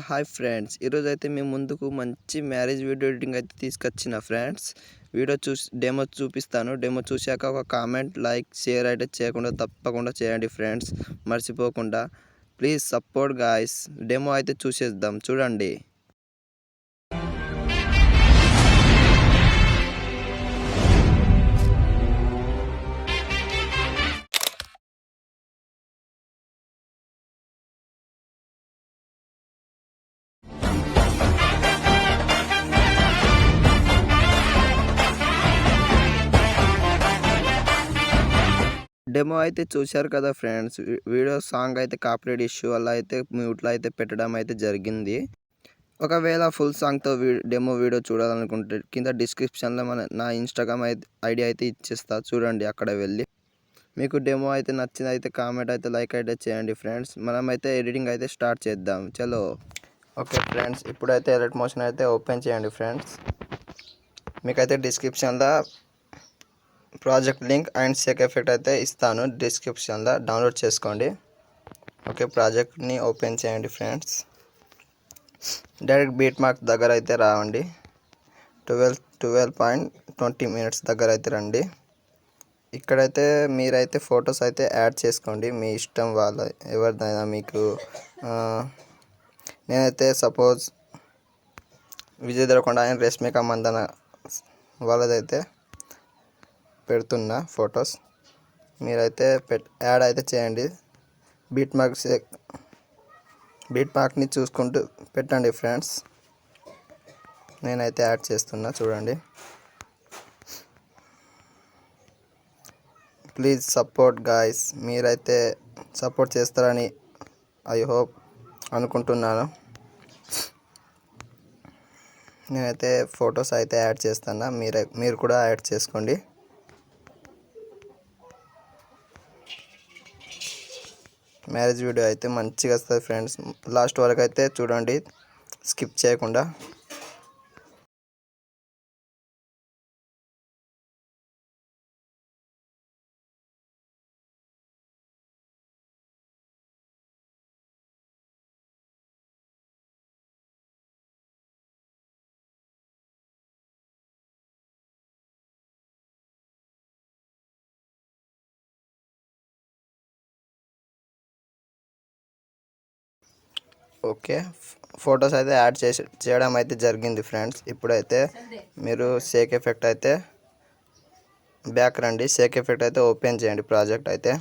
Hi friends, ఈరోజు అయితే మేము ముందుకు మంచి మ్యారేజ్ వీడియో ఎడిటింగ్ అయితే తీసుకొచ్చిన ఫ్రెండ్స్. వీడియో డెమో చూపిస్తాను. డెమో చూశాక ఒక కామెంట్, లైక్, షేర్ అయితే చేయకుండా తప్పకుండా చేయండి ఫ్రెండ్స్, మర్చిపోకుండా. Please support guys. డెమో అయితే చూసేద్దాం, చూడండి. డెమో అయితే చూశారు కదా ఫ్రెండ్స్. వీడియో సాంగ్ అయితే కాపీరైట్ ఇష్యూ వల్ల అయితే మ్యూట్లో అయితే పెట్టడం అయితే జరిగింది. ఒకవేళ ఫుల్ సాంగ్తో డెమో వీడియో చూడాలనుకుంటే కింద డిస్క్రిప్షన్లో నా ఇన్స్టాగ్రామ్ ఐడి అయితే ఇచ్చేస్తా, చూడండి. అక్కడ వెళ్ళి మీకు డెమో అయితే నచ్చింది అయితే కామెంట్ అయితే, లైక్ అయితే చేయండి ఫ్రెండ్స్. మనమైతే ఎడిటింగ్ అయితే స్టార్ట్ చేద్దాం, చలో. ఓకే ఫ్రెండ్స్, ఇప్పుడైతే ఎడిట్ మోషన్ అయితే ఓపెన్ చేయండి ఫ్రెండ్స్. మీకైతే డిస్క్రిప్షన్లో ప్రాజెక్ట్ లింక్ అండ్ సెక్ ఎఫెక్ట్ అయితే ఇస్తాను, డిస్క్రిప్షన్లో డౌన్లోడ్ చేసుకోండి. ఓకే, ప్రాజెక్ట్ని ఓపెన్ చేయండి ఫ్రెండ్స్. డైరెక్ట్ బీట్ మార్క్ దగ్గర అయితే రావండి. 12.20 minutes దగ్గర అయితే రండి. ఇక్కడైతే మీరైతే ఫొటోస్ అయితే యాడ్ చేసుకోండి, మీ ఇష్టం, వాళ్ళ ఎవరిదైనా. మీకు నేనైతే సపోజ్ విజయ్ దేవరకొండ అండ్ రష్మిక మందన వాళ్ళదైతే పెడుతున్నా ఫొటోస్. మీరైతే యాడ్ అయితే చేయండి. బీట్ మార్క్ని చూసుకుంటూ పెట్టండి ఫ్రెండ్స్. నేనైతే యాడ్ చేస్తున్నా, చూడండి. Please support guys. మీరైతే సపోర్ట్ చేస్తారని ఐ హోప్ అనుకుంటున్నాను. నేనైతే ఫొటోస్ అయితే యాడ్ చేస్తున్నా, మీరు కూడా యాడ్ చేసుకోండి. మ్యారేజ్ వీడియో అయితే మంచిగా వస్తుంది ఫ్రెండ్స్. లాస్ట్ వరకు అయితే చూడండి, స్కిప్ చేయకుండా. ఓకే, ఫొటోస్ అయితే యాడ్ చేయడం అయితే జరిగింది ఫ్రెండ్స్. ఇప్పుడైతే మీరు షేక్ ఎఫెక్ట్ అయితే బ్యాక్ రండి. షేక్ ఎఫెక్ట్ అయితే ఓపెన్ చేయండి. ప్రాజెక్ట్ అయితే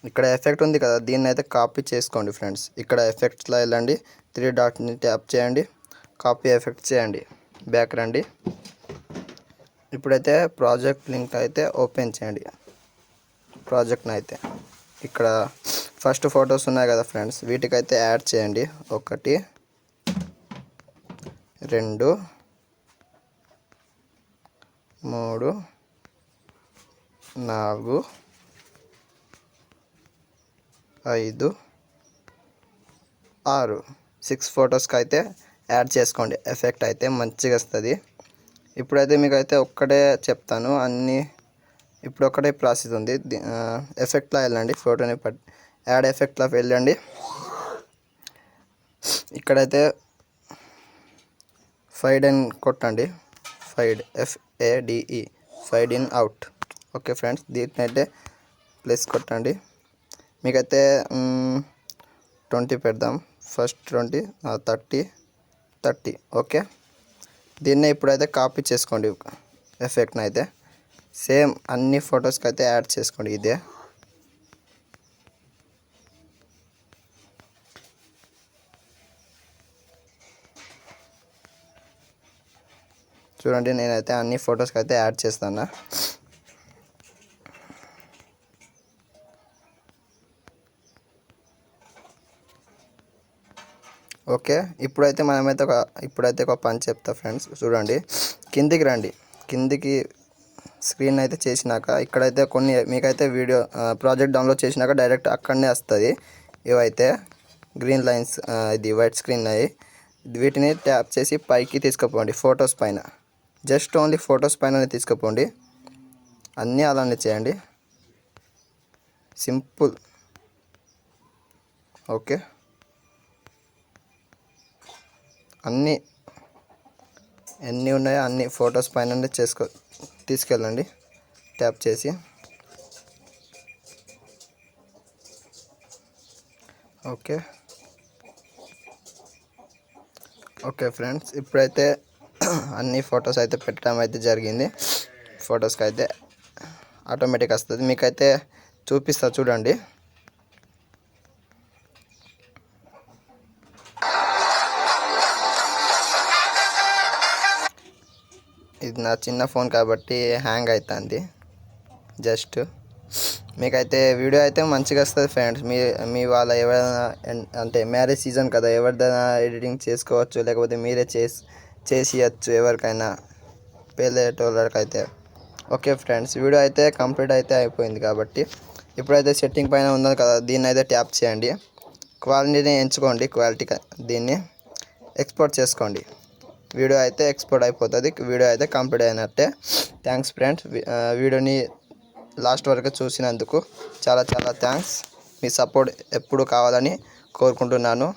ఇక్కడ ఎఫెక్ట్ ఉంది కదా, దీన్ని అయితే కాపీ చేసుకోండి ఫ్రెండ్స్. ఇక్కడ ఎఫెక్ట్స్లో వెళ్ళండి, 3 డాట్ని ట్యాప్ చేయండి, కాపీ ఎఫెక్ట్ చేయండి, బ్యాక్ రండి. ఇప్పుడైతే ప్రాజెక్ట్ లింక్ అయితే ఓపెన్ చేయండి. ప్రాజెక్ట్ని అయితే ఇక్కడ ఫస్ట్ ఫొటోస్ ఉన్నాయి కదా ఫ్రెండ్స్, వీటికైతే యాడ్ చేయండి. 1 2 3 4 5 6 6 ఫొటోస్కి అయితే యాడ్ చేసుకోండి. ఎఫెక్ట్ అయితే మంచిగా వస్తుంది. ఇప్పుడైతే మీకైతే ఒక్కటే చెప్తాను అన్నీ. ఇప్పుడు ఒక్కటే ప్రాసెస్ ఉంది. ఎఫెక్ట్లో వెళ్ళండి, ఫోటోని యాడ్ ఎఫెక్ట్లోకి వెళ్ళండి. ఇక్కడైతే ఫైడ్ ఇన్ కొట్టండి, fade FADE, fade in out. Okay friends, దీన్ని అయితే ప్లస్ కొట్టండి. మీకైతే 20 పెడదాం, ఫస్ట్ 20, 30. ఓకే, దీన్నే ఇప్పుడైతే కాపీ చేసుకోండి ఎఫెక్ట్ని అయితే. సేమ్ అన్ని ఫొటోస్కి అయితే యాడ్ చేసుకోండి. ఇదే చూడండి, నేనైతే అన్ని ఫొటోస్కి అయితే యాడ్ చేస్తాను. ఓకే, ఇప్పుడైతే ఒక పని చెప్తా ఫ్రెండ్స్, చూడండి. కిందికి రండి. కిందికి స్క్రీన్ అయితే చేసినాక ఇక్కడైతే కొన్ని మీకైతే వీడియో ప్రాజెక్ట్ డౌన్లోడ్ చేసినాక డైరెక్ట్ అక్కడనే వస్తుంది. ఇవైతే గ్రీన్ లైన్స్, ఇది వైట్ స్క్రీన్ అయ్యి, వీటిని ట్యాప్ చేసి పైకి తీసుకుపోండి. ఫొటోస్ పైన, జస్ట్ ఓన్లీ ఫొటోస్ పైన తీసుకుపోండి. అన్నీ అలానే చేయండి, సింపుల్. ఓకే, అన్నీ ఎన్ని ఉన్నాయో అన్ని ఫొటోస్ పైన తీసుకెళ్ళండి ట్యాప్ చేసి. ఓకే ఫ్రెండ్స్, ఇప్పుడైతే అన్ని ఫొటోస్ అయితే పెట్టడం అయితే జరిగింది. ఫొటోస్కి అయితే ఆటోమేటిక్ వస్తుంది. మీకైతే చూపిస్తా చూడండి. ఇది నా చిన్న ఫోన్ కాబట్టి హ్యాంగ్ అవుతుంది. జస్ట్ మీకైతే వీడియో అయితే మంచిగా వస్తుంది ఫ్రెండ్స్. మీ వాళ్ళ ఎవరైనా అంటే మ్యారేజ్ సీజన్ కదా, ఎవరిదైనా ఎడిటింగ్ చేసుకోవచ్చు, లేకపోతే మీరే చేసియచ్చు ఎవరికైనా పెళ్ళేటోళ్ళకైతే. ఓకే ఫ్రెండ్స్, వీడియో అయితే కంప్లీట్ అయితే అయిపోయింది కాబట్టి ఇప్పుడైతే సెట్టింగ్ పైన ఉన్నది కదా, దీన్ని అయితే ట్యాప్ చేయండి. క్వాలిటీని ఎంచుకోండి. దీన్ని ఎక్స్పోర్ట్ చేసుకోండి. వీడియో అయితే ఎక్స్పోర్ట్ అయిపోతుంది. వీడియో అయితే కంప్లీట్ అయినట్టే. థ్యాంక్స్ ఫ్రెండ్స్, వీడియోని లాస్ట్ వరకు చూసినందుకు చాలా చాలా థ్యాంక్స్. మీ సపోర్ట్ ఎప్పుడు కావాలని కోరుకుంటున్నాను.